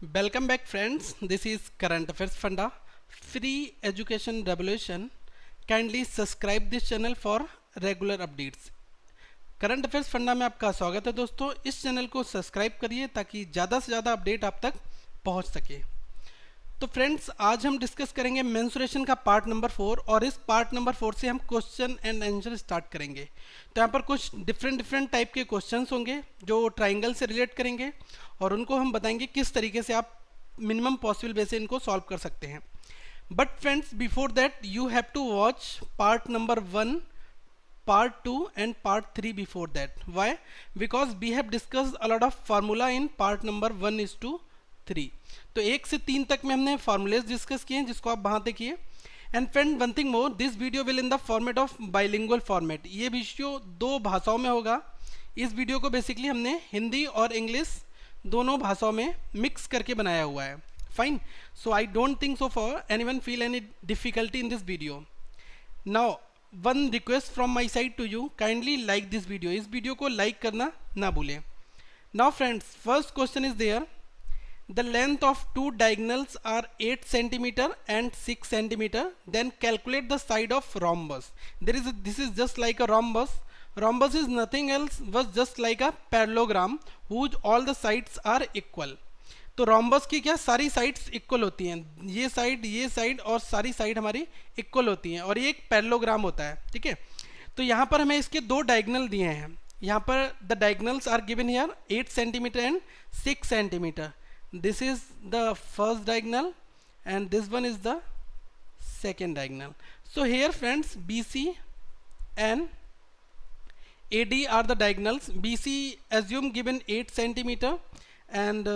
Welcome back friends, this is Current Affairs Funda, Free Education Revolution. Kindly subscribe this channel for regular updates. Current affairs funda में आपका स्वागत है दोस्तों। इस channel को subscribe करिए ताकि ज़्यादा से ज़्यादा अपडेट आप तक पहुंच सके। तो फ्रेंड्स आज हम डिस्कस करेंगे मेंसुरेशन का पार्ट नंबर 4 और इस पार्ट नंबर 4 से हम क्वेश्चन एंड आंसर स्टार्ट करेंगे। तो यहाँ पर कुछ डिफरेंट टाइप के क्वेश्चंस होंगे जो ट्राइंगल से रिलेट करेंगे और उनको हम बताएंगे किस तरीके से आप मिनिमम पॉसिबल वे से इनको सॉल्व कर सकते हैं। But friends before that you have to watch part number 1, part 2 and part 3 before that. Why? Because we have discussed a lot of formula in part number 1 is to 3. तो 1 से 3 तक में हमने formulas डिस्कस किए हैं जिसको आप वहाँ देखिए। And friend one thing more, this video will in the format of bilingual format. ये वीडियो 2 भाषाओं में होगा। इस वीडियो को बेसिकली हमने हिंदी और इंग्लिश दोनों भाषाओं में मिक्स करके बनाया हुआ है। Fine, so I don't think so for anyone feel any difficulty in this video. Now one request from my side to you, kindly like this video. इस वीडियो को लाइक करना ना भूलें। Now friends first question is there, the length of two diagonals are 8 centimeter and 6 centimeter, then calculate the side of rhombus. This is just like a rhombus. Rhombus is nothing else was just like a parallelogram whose all the sides are equal. तो rhombus की क्या सारी sides equal होती हैं, ये side और सारी side हमारी इक्वल होती हैं और ये एक पैरेललोग्राम होता है। ठीक है, तो यहाँ पर हमें इसके 2 डायगोनल दिए हैं। यहाँ पर the diagonals are given here 8 centimeter and 6 centimeter. This is the first diagonal and this one is the second diagonal. So here friends BC and AD are the diagonals. BC assume given 8 centimeter and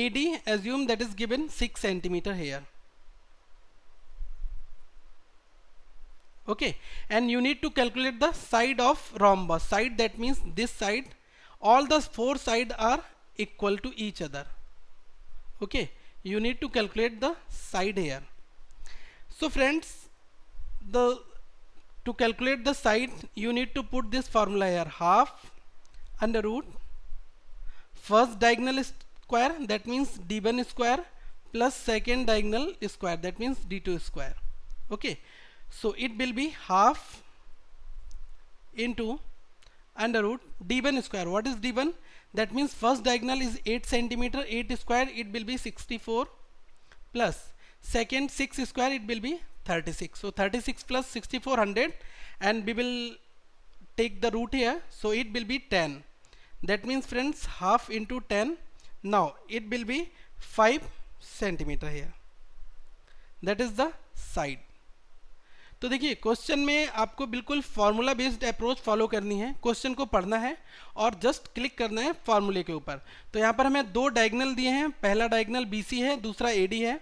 AD assume that is given 6 centimeter here. Okay, and you need to calculate the side of rhombus. Side, that means this side. All the 4 sides are equal to each other. Okay, you need to calculate the side here. So friends, to calculate the side you need to put this formula here, half under root first diagonal square, that means d1 square, plus second diagonal square, that means d2 square. Okay, so it will be half into under root d1 square. What is d1? That means first diagonal is 8 centimeter, 8 square it will be 64, plus second 6 square it will be 36. So 36 plus 64, 100, and we will take the root here, so it will be 10. That means friends half into 10. Now it will be 5 centimeter here. That is the side. तो देखिए question में आपको बिल्कुल formula based approach follow करनी है। Question को पढ़ना है और जस्ट क्लिक करना है फार्मूले के ऊपर। तो यहाँ पर हमें 2 डायगोनल दिए हैं, पहला डायगोनल BC है, दूसरा AD है।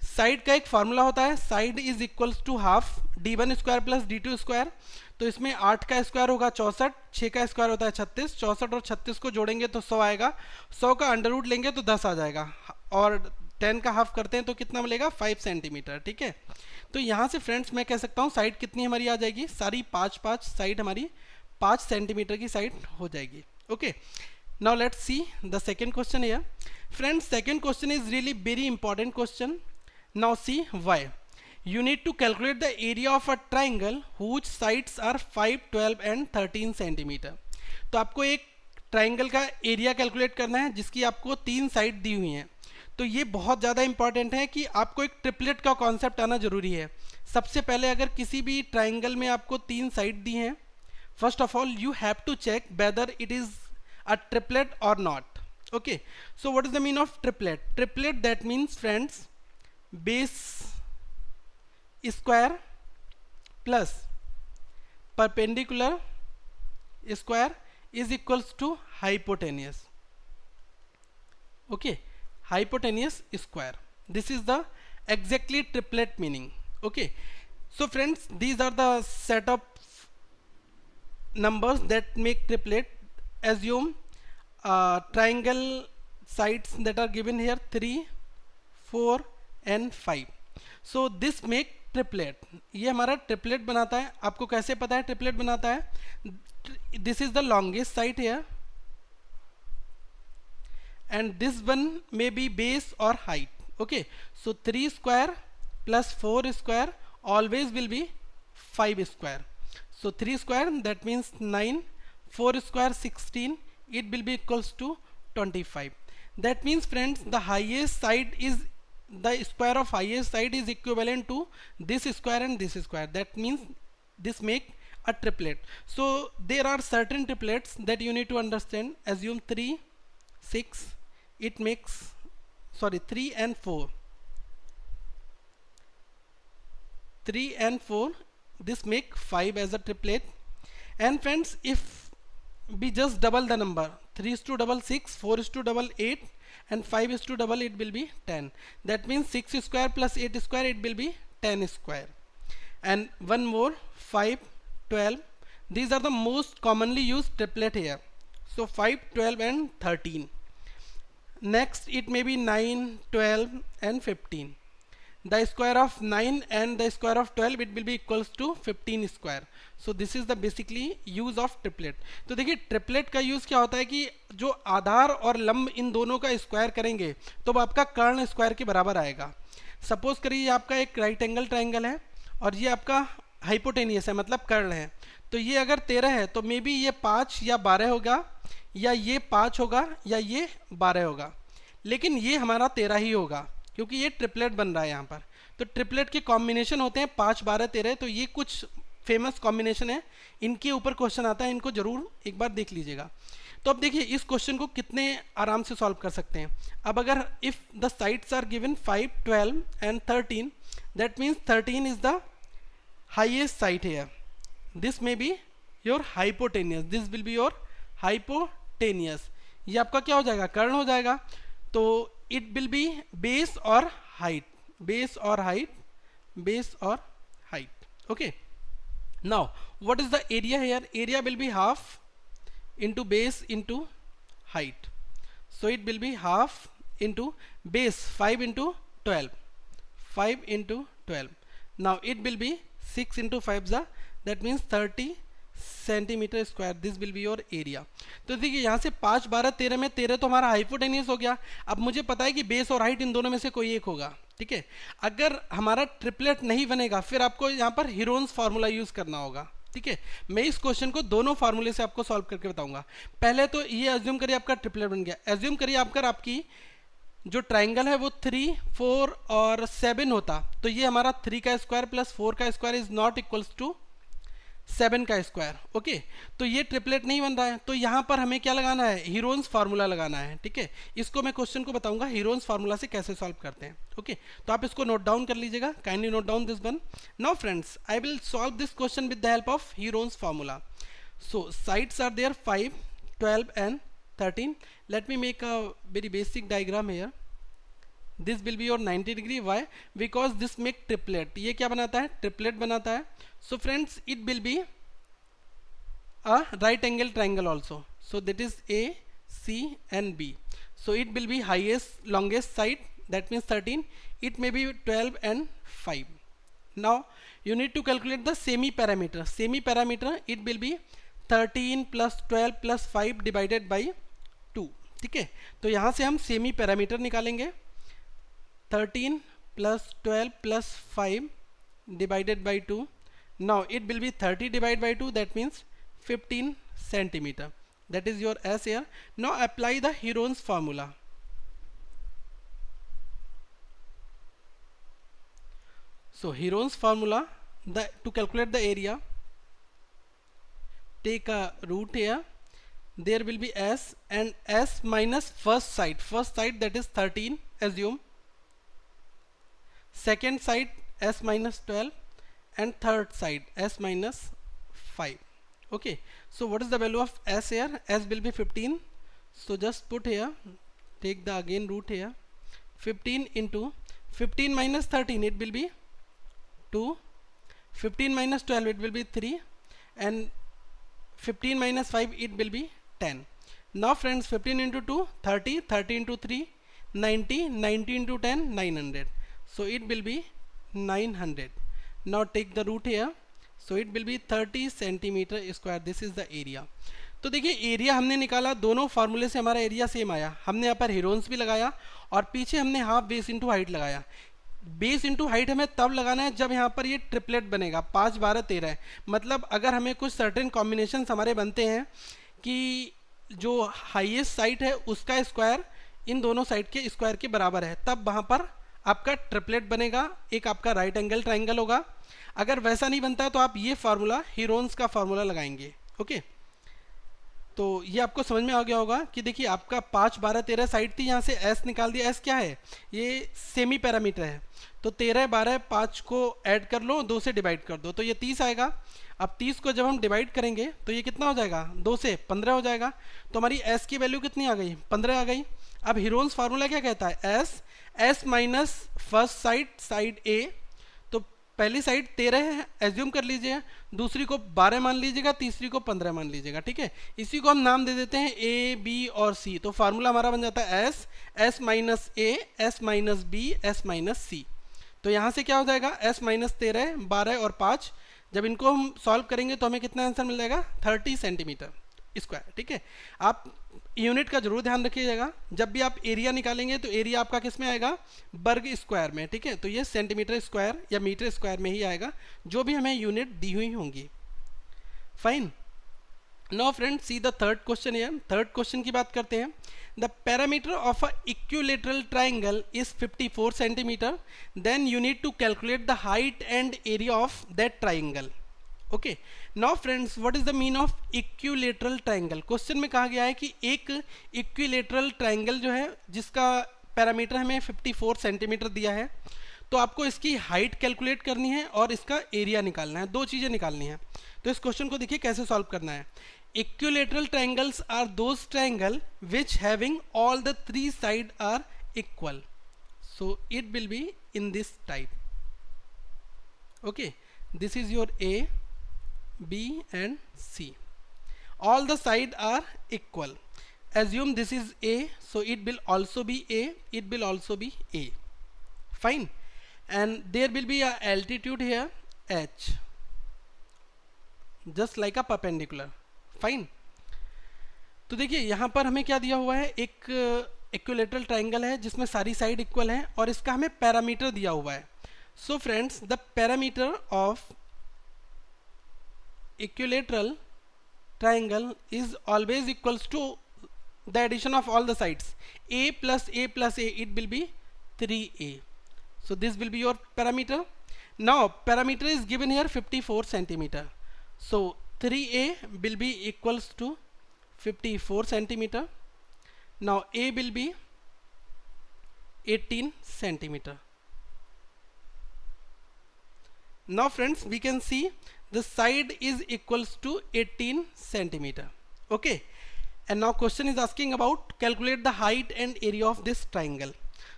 साइड का एक फार्मूला होता है, side is equals to half d1 square plus d2 square. तो इसमें 8 का स्क्वायर होगा 64, 6 का स्क्वायर होता है 36, 64 और 36 को जोड़ेंगे तो 100 आएगा, 100 का अंडर रूट लेंगे तो 10 आ जाएगा और 10 का हाफ करते हैं तो कितना मिलेगा 5 सेंटीमीटर। ठीक है, तो यहाँ से फ्रेंड्स मैं कह सकता हूँ साइड कितनी हमारी आ जाएगी, सारी 5 साइड हमारी 5 सेंटीमीटर की साइड हो जाएगी। Okay, now let's see the second question here. Friends second question is really very important question. Now see why. You need to calculate the area of a triangle whose sides are 5, 12 and 13 centimeter. तो आपको एक triangle का area calculate करना है जिसकी आपको 3 side दी हुई हैं। तो ये बहुत ज़्यादा इंपॉर्टेंट है कि आपको एक ट्रिपलेट का कॉन्सेप्ट आना जरूरी है। सबसे पहले अगर किसी भी ट्राइंगल में आपको 3 साइड दी हैं, first of all you have to check whether it is a triplet और not. Okay, so what is the mean of triplet? Triplet that means friends base square plus perpendicular square is equals to hypotenuse. Okay, hypotenuse square, this is the exactly triplet meaning. Okay, so friends these are the set of numbers that make triplet. Assume triangle sides that are given here 3, 4 and 5. So this make triplet. ये हमारा triplet बनाता है। आपको कैसे पता है triplet बनाता है? This is the longest side here and this one may be base or height. Okay, so 3 square plus 4 square always will be 5 square. So 3 square, that means 9, 4 square 16, it will be equals to 25. That means friends, the highest side is, the square of highest side is equivalent to this square and this square. That means this make a triplet. So there are certain triplets that you need to understand. Assume 3, 6, it makes, sorry, 3 and 4. 3 and 4, this make 5 as a triplet. And friends, if we just double the number, 3 is to double 6, 4 is to double 8, and 5 is to double, it will be 10. That means 6 square plus 8 square, it will be 10 square. And one more, 5, 12. These are the most commonly used triplet here. So 5, 12 and 13. Next it may be 9, 12 and 15. The square of 9 and the square of 12, it will be equals to 15 square. So this is the basically use of triplet. तो देखिए triplet का use क्या होता है कि जो आधार और लंब इन दोनों का स्क्वायर करेंगे तो वो आपका कर्ण स्क्वायर के बराबर आएगा. सपोज करिए ये आपका एक राइट एंगल ट्राइंगल है और ये आपका हाइपोटेनियस है, मतलब कर्ण है. तो ये अगर 13 है तो मे बी ये 5 या 12 होगा, या ये 5 होगा, या ये 12 होगा. लेकिन ये हमारा 13 ही होगा क्योंकि ये ट्रिपलेट बन रहा है यहाँ पर. तो ट्रिपलेट के कॉम्बिनेशन होते हैं 5, 12, 13. तो ये कुछ फेमस कॉम्बिनेशन है, इनके ऊपर क्वेश्चन आता है, इनको जरूर एक बार देख लीजिएगा. तो अब देखिए इस क्वेश्चन को कितने आराम से सॉल्व कर सकते हैं. अब अगर if the sides are given 5, 12 and 13, that means 13 is the highest side here. This may be your hypotenuse, this will be your hypotenuse. ये आपका क्या हो जाएगा, कर्ण हो जाएगा. तो it will be base or height, base or height, base or height. Okay, now what is the area here? Area will be half into base into height. So it will be half into base, 5 into 12, 5 into 12. Now it will be 6 into 5, that means 30 centimetre square. This will be your area. तो देखिए यहाँ से 5, 12, 13 में 13 तो हमारा hypotenuse हो गया. अब मुझे पता है कि बेस और हाइट इन दोनों में से कोई एक होगा. ठीक है, अगर हमारा ट्रिपलेट नहीं बनेगा फिर आपको यहाँ पर हीरोन्स फार्मूला यूज करना होगा. ठीक है, मैं इस क्वेश्चन को दोनों फार्मूले से आपको सॉल्व करके बताऊंगा. पहले तो ये एज्यूम करिए आपका ट्रिपलेट बन गया. एज्यूम करिए आपकी जो ट्राइंगल है वो 3, 4 और 7 होता, तो ये हमारा 3 का स्क्वायर प्लस 4 का square is not equals to 7 का स्क्वायर. ओके, तो ये ट्रिपलेट नहीं बन रहा है. तो यहाँ पर हमें क्या लगाना है, हीरोन्स फार्मूला लगाना है. ठीक है, इसको मैं क्वेश्चन को बताऊंगा हीरोन्स फार्मूला से कैसे सॉल्व करते हैं. ओके, तो आप इसको नोट डाउन कर लीजिएगा. Kindly note down this one. Now friends, I will solve this question with the help of Heron's formula. So sides are there 5, 12 and 13. Let me make a very basic diagram here. This will be your 90 degree. Why? Because this make triplet. ये क्या बनाता है, triplet बनाता है. So friends, it will be a right angle triangle also. So that is A, C and B. So it will be highest longest side, that means 13. It may be 12 and 5. Now you need to calculate the semi parameter. Semi parameter, it will be 13 plus 12 plus 5 divided by 2. ठीक है, तो यहाँ से हम semi parameter निकालेंगे. 13 plus 12 plus 5 divided by 2. Now it will be 30 divided by 2, that means 15 centimeter. That is your S here. Now apply the Heron's formula. So Heron's formula, to calculate the area, take a root here. There will be S, and S minus first side. First side, that is 13, assume. Second side, S minus 12. And third side, S minus 5. Okay, so what is the value of S here? S will be 15. So just put here, take the again root here. 15 into 15 minus 13, it will be 2. 15 minus 12, it will be 3. And 15 minus 5, it will be 10. Now friends, 15 into 2, 30. 30 into 3, 90. 90 into 10, 900. So it will be 900. Now take the root here. So it will be 30 centimeter square. This is the area. तो देखिए area हमने निकाला, दोनों फार्मूले से हमारा area same आया। हमने यहाँ पर हीरोन्स भी लगाया और पीछे हमने हाफ बेस इंटू हाइट लगाया। बेस इंटू हाइट हमें तब लगाना है जब यहाँ पर ये ट्रिपलेट बनेगा 5, 12, 13। मतलब अगर हमें कुछ सर्टेन कॉम्बिनेशन हमारे बनते हैं कि जो हाईएस्ट साइड है उसका स्क्वायर इन दोनों साइड के स्क्वायर के बराबर है, तब वहाँ पर आपका ट्रिपलेट बनेगा, एक आपका राइट एंगल ट्राइंगल होगा। अगर वैसा नहीं बनता है तो आप ये फार्मूला, हीरोन्स का फार्मूला लगाएंगे। ओके, तो ये आपको समझ में आ गया होगा कि देखिए आपका 5, 12, 13 साइड थी, यहाँ से एस निकाल दिया। एस क्या है? ये सेमी पैरामीटर है। तो 13, 12, 5 को ऐड कर लो, 2 से डिवाइड कर दो तो ये 30 आएगा। अब 30 को जब हम डिवाइड करेंगे तो ये कितना हो जाएगा? 2 से 15 हो जाएगा। तो हमारी एस की वैल्यू कितनी आ गई? 15 आ गई। अब हीरोन्स फार्मूला क्या कहता है? एस माइनस फर्स्ट साइड ए। तो पहली साइड 13 है, एज्यूम कर लीजिए, दूसरी को 12 मान लीजिएगा, तीसरी को 15 मान लीजिएगा। ठीक है, इसी को हम नाम दे देते हैं ए, बी और सी। तो फार्मूला हमारा बन जाता है S minus A, S minus B, S minus C. तो यहाँ से क्या हो जाएगा? एस माइनस 13, 12 और 5, जब इनको हम सॉल्व करेंगे तो हमें कितना आंसर मिल जाएगा? 30 सेंटीमीटर स्क्वायर। ठीक है, आप यूनिट का जरूर ध्यान रखिएगा, जब भी आप एरिया निकालेंगे तो एरिया आपका किस में आएगा? वर्ग स्क्वायर में। ठीक है, तो ये सेंटीमीटर स्क्वायर या मीटर स्क्वायर में ही आएगा, जो भी हमें यूनिट दी हुई होंगी। Fine. Now friends, see the third question है। थर्ड क्वेश्चन की बात करते हैं। The parameter of a equilateral triangle is 54 centimeter, then you need to calculate the height and area of that triangle. Okay, now friends, what is the mean of equilateral triangle? Question में कहा गया है कि एक equilateral triangle जो है जिसका parameter हमें 54 सेंटीमीटर दिया है, तो आपको इसकी हाइट कैलकुलेट करनी है और इसका एरिया निकालना है। दो चीज़ें निकालनी है। तो इस क्वेश्चन को देखिए कैसे सॉल्व करना है। Equilateral triangles are those triangle which having all the 3 side are equal, so it will be in this type. Okay, this is your A, B and C. All the sides are equal. Assume this is A, so it will also be A, it will also be A. Fine. And there will be a altitude here, H, just like a perpendicular. Fine. तो देखिए यहाँ पर हमें क्या दिया हुआ है? एक इक्विलेटरल ट्राइंगल है जिसमें सारी साइड इक्वल हैं और इसका हमें पैरामीटर दिया हुआ है। So friends, the parameter of equilateral triangle is always equals to the addition of all the sides. A plus A plus A, it will be 3A. So this will be your parameter. Now parameter is given here 54 centimeter. So 3A will be equals to 54 centimeter. Now A will be 18 centimeter. Now friends, we can see the side is equals to 18 centimeter. Okay, and now question is asking about calculate the height and area of this triangle.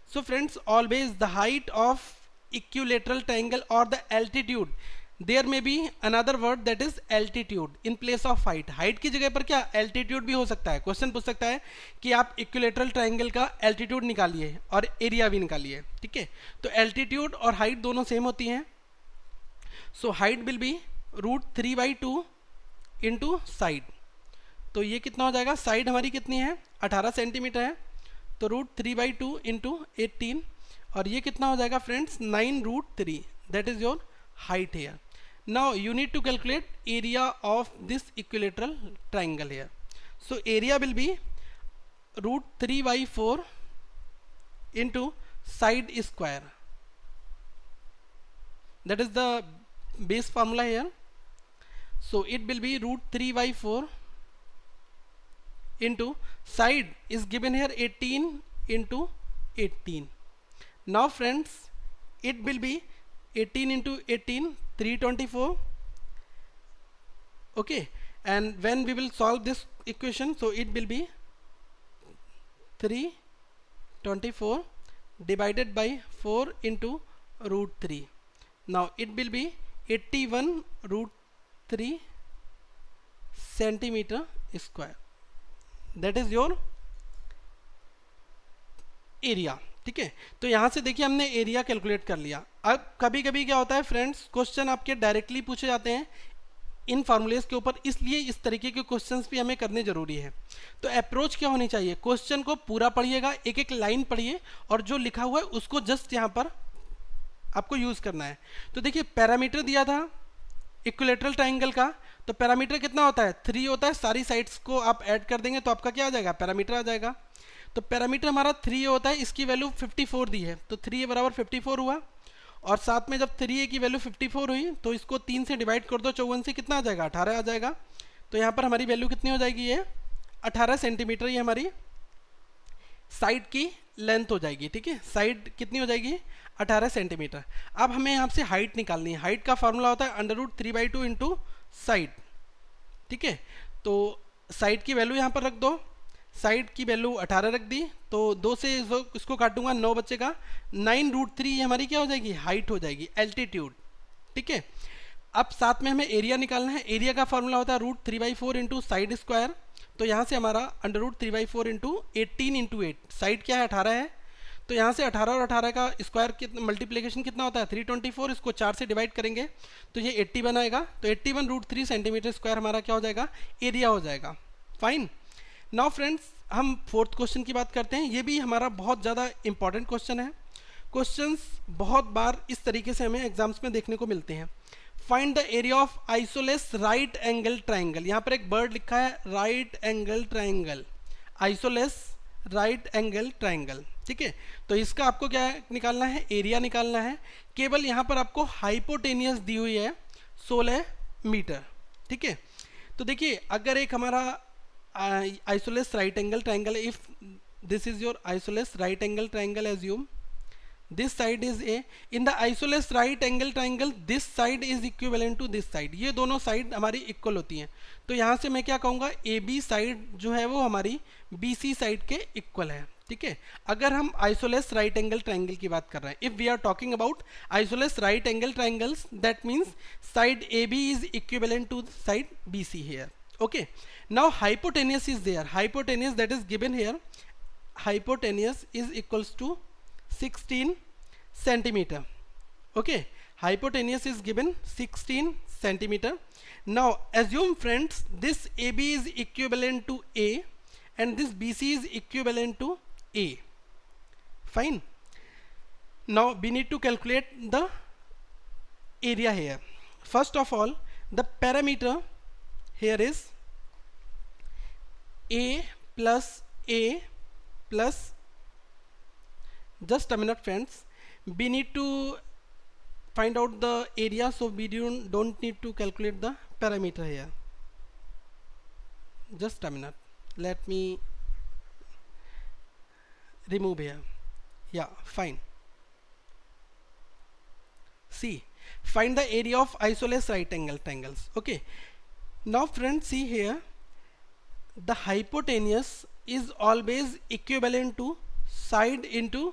So friends, always the height of equilateral triangle or the altitude, there may be another word that is altitude in place of height. height की जगह पर क्या altitude भी हो सकता है। Question पूछ सकता है कि आप इक्विलेटरल ट्राइंगल का altitude निकालिए और एरिया भी निकालिए। ठीक है, तो altitude और height दोनों सेम होती हैं। So height will be √3/2 into side. तो ये कितना हो जाएगा? साइड हमारी कितनी है? 18 सेंटीमीटर है, तो √3/2 इंटू 18, और ये कितना हो जाएगा friends? 9√3। That is your height here. Now you need to calculate area of this equilateral triangle here. So area will be √3/4 into side square. That is the base formula here. So it will be √3/4 into side is given here 18 into 18. Now friends, it will be 18 into 18, 324. Okay, and when we will solve this equation, so it will be 324 divided by 4 into √3. Now it will be 81√3 centimeter square. That is your area. ठीक है, तो यहाँ से देखिए हमने area calculate कर लिया। अब कभी कभी क्या होता है फ्रेंड्स, क्वेश्चन आपके डायरेक्टली पूछे जाते हैं इन फार्मूलेस के ऊपर, इसलिए इस तरीके के क्वेश्चंस भी हमें करने जरूरी है। तो अप्रोच क्या होनी चाहिए, क्वेश्चन को पूरा पढ़िएगा, एक एक लाइन पढ़िए और जो लिखा हुआ है उसको जस्ट यहाँ पर आपको यूज करना है। तो देखिए पैरामीटर दिया था इक्विलेटरल ट्राइंगल का, तो पैरामीटर कितना होता है 3 होता है, सारी साइड्स को आप ऐड कर देंगे तो आपका क्या आ जाएगा, पैरामीटर आ जाएगा। तो पैरामीटर हमारा 3 होता है, इसकी वैल्यू 54 दी है, तो 3 बराबर 54 हुआ। और साथ में जब 3a की वैल्यू 54 हुई तो इसको 3 से डिवाइड कर दो, 54 से कितना आ जाएगा, 18 आ जाएगा। तो यहाँ पर हमारी वैल्यू कितनी हो जाएगी, ये 18 सेंटीमीटर ये हमारी साइड की लेंथ हो जाएगी। ठीक है, साइड कितनी हो जाएगी, 18 सेंटीमीटर। अब हमें यहाँ से हाइट निकालनी है। हाइट का फॉर्मूला होता है √3/2 इंटू साइड। ठीक है, तो साइड की वैल्यू यहाँ पर रख दो, साइड की वैल्यू 18 रख दी, तो 2 से इसको काटूंगा 9 बचेगा, 9√3 ये हमारी क्या हो जाएगी, हाइट हो जाएगी, एल्टीट्यूड। ठीक है, अब साथ में हमें एरिया निकालना है। एरिया का फॉर्मूला होता है √3/4 इंटू साइड स्क्वायर। तो यहाँ से हमारा √3/4 इंटू 18 इंटू 8, साइड क्या है 18 है, तो यहाँ से 18 और 18 का स्क्वायर कितना मल्टीप्लिकेशन कितना होता है 324, इसको 4 से डिवाइड करेंगे तो ये 81 आएगा। तो 81√3 सेंटीमीटर स्क्वायर हमारा क्या हो जाएगा, एरिया हो जाएगा। फाइन। नाउ फ्रेंड्स, हम फोर्थ क्वेश्चन की बात करते हैं। ये भी हमारा बहुत ज़्यादा इंपॉर्टेंट क्वेश्चन है। क्वेश्चंस बहुत बार इस तरीके से हमें एग्जाम्स में देखने को मिलते हैं। Find the area of isosceles right angle triangle. यहाँ पर एक वर्ड लिखा है right angle triangle, isosceles right angle triangle. ठीक है, तो इसका आपको क्या निकालना है, एरिया निकालना है। केवल यहाँ पर आपको हाइपोटेनियस दी हुई है 16 मीटर। ठीक है, तो देखिए अगर एक हमारा isosceles right angle triangle, if this is your isosceles right angle triangle, assume this side is A, in the isosceles right angle triangle this side is equivalent to this side, ये दोनों side हमारी equal होती हैं। तो यहाँ से मैं क्या कहूँगा, AB साइड जो है वो हमारी BC साइड के इक्वल है। ठीक है, अगर हम आइसोलेस राइट एंगल ट्राइंगल की बात कर रहे हैं, if we are talking about isosceles right angle triangles, that means side AB is equivalent to side BC here. Okay, now hypotenuse is there, hypotenuse that is given here, hypotenuse is equals to 16 centimeter. Okay, hypotenuse is given 16 centimeter. Now assume friends, this AB is equivalent to A and this BC is equivalent to A. Fine. Now we need to calculate the area here. First of all, the parameter here is A plus A plus, just a minute friends, we need to find out the area, so we don't need to calculate the parameter here. Just a minute, let me remove here. Yeah, fine. See, find the area of isosceles right angle triangles. Okay, now friends, see here, the hypotenuse is always equivalent to side into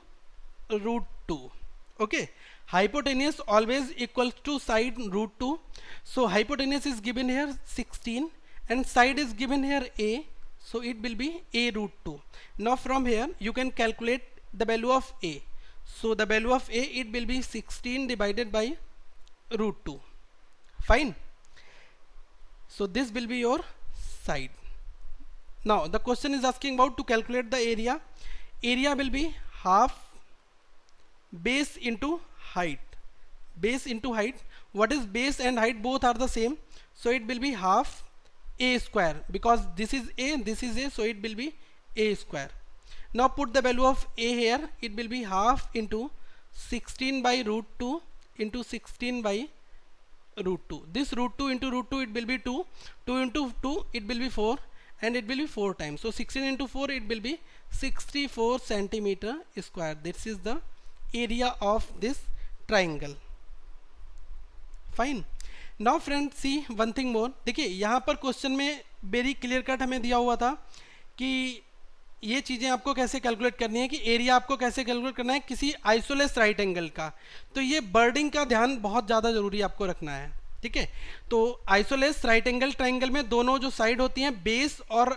√2. Okay, hypotenuse always equals to side √2. So hypotenuse is given here 16 and side is given here A, so it will be A √2. Now from here you can calculate the value of A. So the value of A, it will be 16 divided by √2. Fine. So this will be your side. Now the question is asking about to calculate the area. Area will be half base into height. Base into height. What is base and height? Both are the same. So it will be half A square, because this is A, this is A, so it will be A square. Now put the value of A here. It will be half into 16 by √2 into 16 by √2. This √2 into √2, it will be 2. 2 into 2, it will be 4, and it will be 4 times. So 16 into 4, it will be 64 centimeter square. This is the area of this triangle. Fine. Now friends, see one thing more. देखिए यहाँ पर question में very clear cut हमें दिया हुआ था कि ये चीज़ें आपको कैसे कैलकुलेट करनी है, कि एरिया आपको कैसे कैलकुलेट करना है किसी आइसोलेस राइट एंगल का। तो ये बर्डिंग का ध्यान बहुत ज़्यादा ज़रूरी आपको रखना है। ठीक है, तो आइसोलेस राइट एंगल ट्राइंगल में दोनों जो साइड होती हैं, बेस और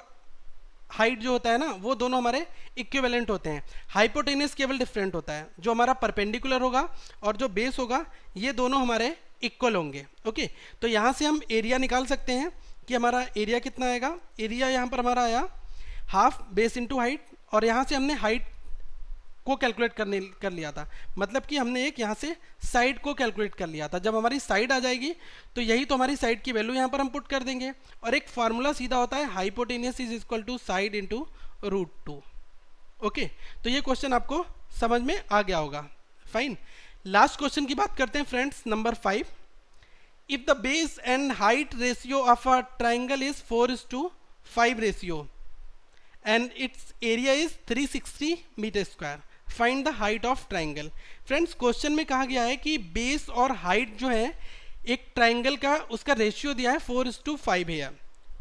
हाइट जो होता है ना, वो दोनों हमारे इक्विवेलेंट होते हैं। हाइपोटेनियस केवल डिफरेंट होता है, जो हमारा परपेंडिकुलर होगा और जो बेस होगा, ये दोनों हमारे इक्वल होंगे। ओके, तो यहाँ से हम एरिया निकाल सकते हैं कि हमारा एरिया कितना आएगा। एरिया यहाँ पर हमारा आया हाफ बेस इंटू हाइट, और यहाँ से हमने हाइट को कैलकुलेट कर लिया था, मतलब कि हमने एक यहाँ से साइड को कैलकुलेट कर लिया था। जब हमारी साइड आ जाएगी तो यही तो हमारी साइड की वैल्यू यहाँ पर हम पुट कर देंगे, और एक फार्मूला सीधा होता है hypotenuse is equal to side into √2। Okay, तो ये क्वेश्चन आपको समझ में आ गया होगा। फाइन, लास्ट क्वेश्चन की बात करते हैं friends, number 5। If the base and height ratio of a triangle is 4:5 ratio and its area is 360 meter square, find the height of triangle. Friends, question में कहा गया है कि बेस और हाइट जो है एक ट्राइंगल का, उसका रेशियो दिया है 4:5 है।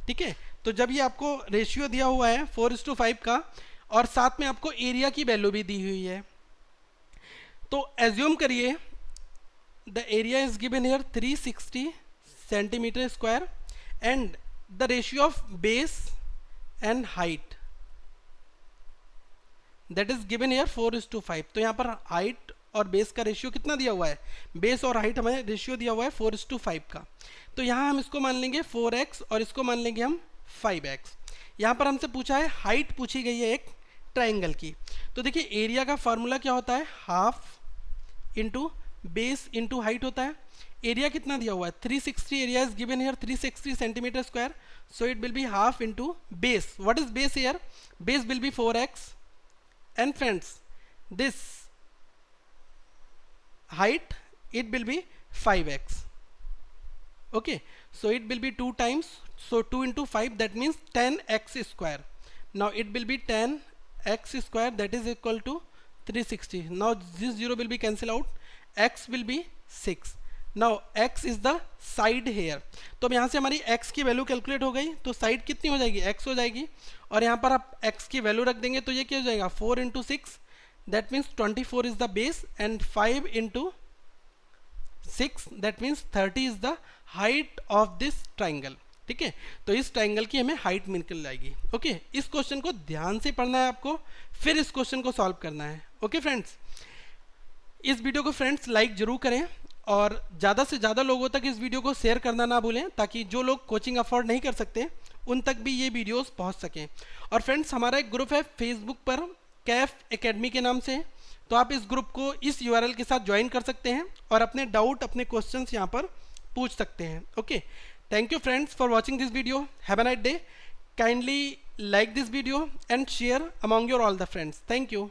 ठीक है, तो जब ये आपको रेशियो दिया हुआ है 4:5 का, और साथ में आपको एरिया की वैल्यू भी दी हुई है, तो एज्यूम करिए the area is given here 360 centimetre square and the ratio of base and height that is given here 4:5। तो यहाँ पर हाइट और बेस का रेशियो कितना दिया हुआ है, बेस और हाइट हमें रेशियो दिया हुआ है 4:5 का। तो यहाँ हम इसको मान लेंगे 4x और इसको मान लेंगे हम 5x। यहाँ पर हमसे पूछा है, हाइट पूछी गई है एक ट्राइंगल की। तो देखिए एरिया का फॉर्मूला क्या होता है, half into base into height होता है। एरिया कितना दिया हुआ है 360, area is given here 360 centimetre square, so it will be half into base. What is base here, base will be 4x, and friends this height it will be 5x. okay, so it will be 2 times, so 2 into 5 that means 10x square. now it will be 10x square that is equal to 360. now this 0 will be cancel out, x will be 6. now x is the side here, तो अब यहाँ से हमारी x की value calculate हो गई, तो side कितनी हो जाएगी, x हो जाएगी, और यहाँ पर आप x की वैल्यू रख देंगे तो ये क्या हो जाएगा 4 into 6 that means 24 is the base and 5 into 6 that means 30 is the height of this triangle. ठीक है, तो इस ट्राइंगल की हमें हाइट निकल जाएगी। ओके, इस क्वेश्चन को ध्यान से पढ़ना है आपको, फिर इस क्वेश्चन को सॉल्व करना है। ओके फ्रेंड्स, इस वीडियो को फ्रेंड्स लाइक जरूर करें और ज़्यादा से ज़्यादा लोगों तक इस वीडियो को शेयर करना ना भूलें, ताकि जो लोग कोचिंग अफोर्ड नहीं कर सकते उन तक भी ये वीडियोस पहुंच सकें। और फ्रेंड्स, हमारा एक ग्रुप है फेसबुक पर, कैफ एकेडमी के नाम से, तो आप इस ग्रुप को इस URL के साथ ज्वाइन कर सकते हैं और अपने डाउट, अपने क्वेश्चंस यहाँ पर पूछ सकते हैं। Okay, thank you friends for watching this video, have a nice day, kindly like this video and share among your all the friends. Thank you.